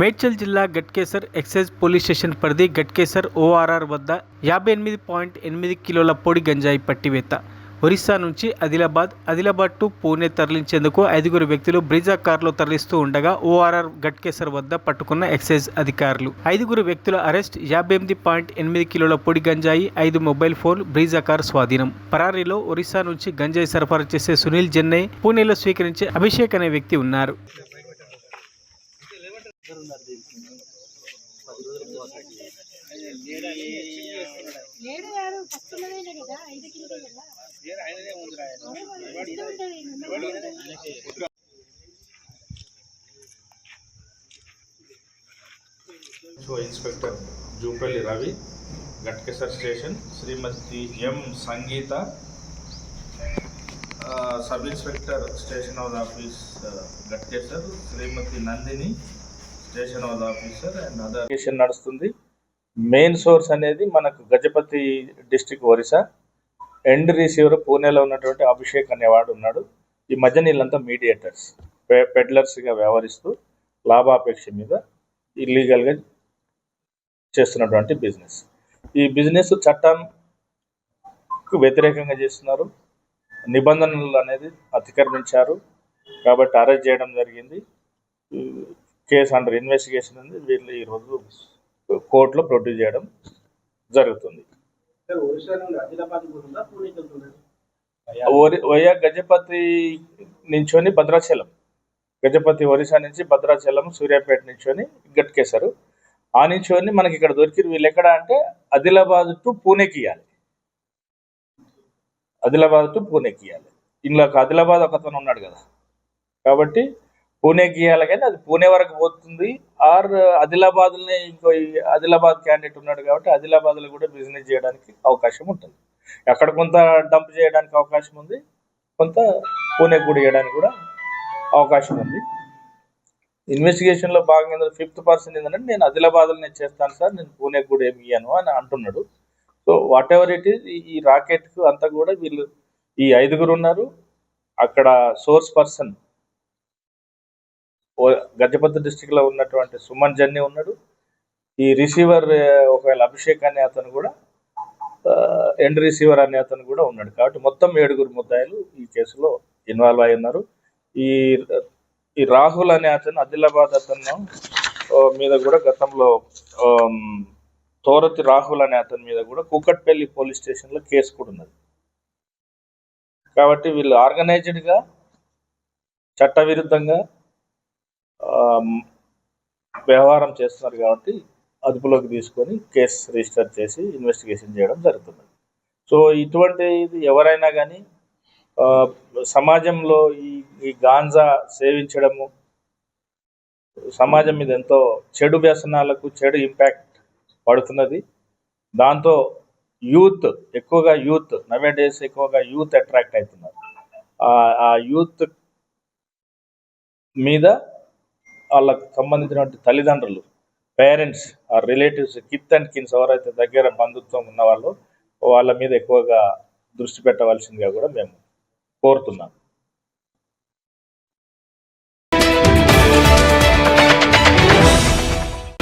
మేడ్చల్ జిల్లా Ghatkesar excise police station పరిధి Ghatkesar ORR వద్ద 58.8 కిలోల పొడి గంజాయి పట్టివేత. ఒరిస్సా నుంచి ఆదిలాబాద్ టు పూణే తరలించేందుకు 5 వ్యక్తులు బ్రీజా కారులో తరలిస్తూ ఉండగా ఓఆర్ఆర్ గట్కేసర్ వద్ద పట్టుకున్న ఎక్సైజ్ అధికారులు 5 వ్యక్తుల అరెస్ట్. 58.8 కిలోల పొడి గంజాయి, 5 మొబైల్ ఫోన్, బ్రీజా కార్ స్వాధీనం. పరారీలో ఒరిస్సా నుంచి గంజాయి సరఫరా చేసే సునీల్ జెన్నై, పూణేలో స్వీకరించే అభిషేక్ అనే వ్యక్తి ఉన్నారు. Inspector Jupalli Ravi, Ghatkesar station, Shrimati M Sangeeta, sub inspector station house office Ghatkesar, Shrimati Nandini station house officer and other కేషన్ నడుస్తుంది. మెయిన్ సోర్స్ అనేది మనకు Gajapati district Orissa. End receiver పూణేలో ఉన్నటువంటి అభిషేక్ అనేవాడు ఉన్నాడు. ఈ మధ్య వీళ్ళంతా మీడియేటర్స్, పెడ్లర్స్గా వ్యవహరిస్తూ లాభాపేక్ష మీద ఇల్లీగల్గా చేస్తున్నటువంటి బిజినెస్. ఈ బిజినెస్ చట్టంకు వ్యతిరేకంగా చేస్తున్నారు, నిబంధనలు అనేది అతిక్రమించారు కాబట్టి అరెస్ట్ చేయడం జరిగింది. కేసు అండర్ ఇన్వెస్టిగేషన్ ఉంది. వీళ్ళు ఈరోజు కోర్టులో ప్రొడ్యూస్ చేయడం జరుగుతుంది. గజపతి నుంచొని భద్రాచలం, గజపతి ఒరిస్సా నుంచి భద్రాచలం, సూర్యాపేట నుంచొని గట్కేసరు, ఆ నుంచొని మనకి ఇక్కడ దొరికి వీళ్ళు ఎక్కడ అంటే ఆదిలాబాద్ టు పూణేకి ఇవ్వాలి. ఆదిలాబాద్ టు పూణేకి ఇవ్వాలి. ఇందులో ఆదిలాబాద్ ఒకతను ఉన్నాడు కదా, కాబట్టి పూణేకి ఇవ్వాలి. కానీ అది పూణే వరకు పోతుంది. ఆర్ ఆదిలాబాద్లోనే ఇంకో ఆదిలాబాద్ క్యాండిడేట్ ఉన్నాడు కాబట్టి ఆదిలాబాద్లో కూడా బిజినెస్ చేయడానికి అవకాశం ఉంటుంది. అక్కడ కొంత డంప్ చేయడానికి అవకాశం ఉంది, కొంత పూణేకి కూడా చేయడానికి కూడా అవకాశం ఉంది. ఇన్వెస్టిగేషన్లో భాగంగా 5th పర్సన్ ఏంటంటే నేను ఆదిలాబాద్లోనే చేస్తాను సార్, నేను పూణేకి కూడా ఏమి ఇయ్యను అని అంటున్నాడు. So what ever it is, ఈ రాకెట్కు అంతా కూడా వీళ్ళు ఈ 5 ఉన్నారు. అక్కడ సోర్స్ పర్సన్ గజపతి డిస్టిక్లో ఉన్నటువంటి సుమన్ జెన్నీ ఉన్నాడు. ఈ రిసీవర్ ఒకవేళ అభిషేక్ అనే అతను కూడా, ఎండ్ రిసీవర్ అనే అతను కూడా ఉన్నాడు. కాబట్టి మొత్తం 7 ముద్దాయిలు ఈ కేసులో ఇన్వాల్వ్ అయి ఉన్నారు. ఈ రాహుల్ అనే అతను ఆదిలాబాద్ అతను మీద కూడా గతంలో తోరతి రాహుల్ అనే అతని మీద కూడా కూకట్పల్లి పోలీస్ స్టేషన్లో కేసు కూడా ఉన్నది. కాబట్టి వీళ్ళు ఆర్గనైజ్డ్గా చట్టవిరుద్ధంగా వ్యవహారం చేస్తున్నారు కాబట్టి అదుపులోకి తీసుకొని కేసు రిజిస్టర్ చేసి ఇన్వెస్టిగేషన్ చేయడం జరుగుతుంది. సో ఇటువంటిది ఎవరైనా కానీ సమాజంలో ఈ గాంజా సేవించడము సమాజం మీద ఎంతో చెడు వ్యసనాలకు చెడు ఇంపాక్ట్ పడుతున్నది. దాంతో యూత్ నవేడేస్ ఎక్కువగా యూత్ అట్రాక్ట్ అవుతున్నారు. ఆ యూత్ మీద వాళ్ళకు సంబంధించినటువంటి తల్లిదండ్రులు, పేరెంట్స్, ఆ రిలేటివ్స్, కిత్ అండ్ కిన్స్ ఎవరైతే దగ్గర బంధుత్వం ఉన్న వాళ్ళ మీద ఎక్కువగా దృష్టి పెట్టవలసిందిగా కూడా మేము కోరుతున్నాం.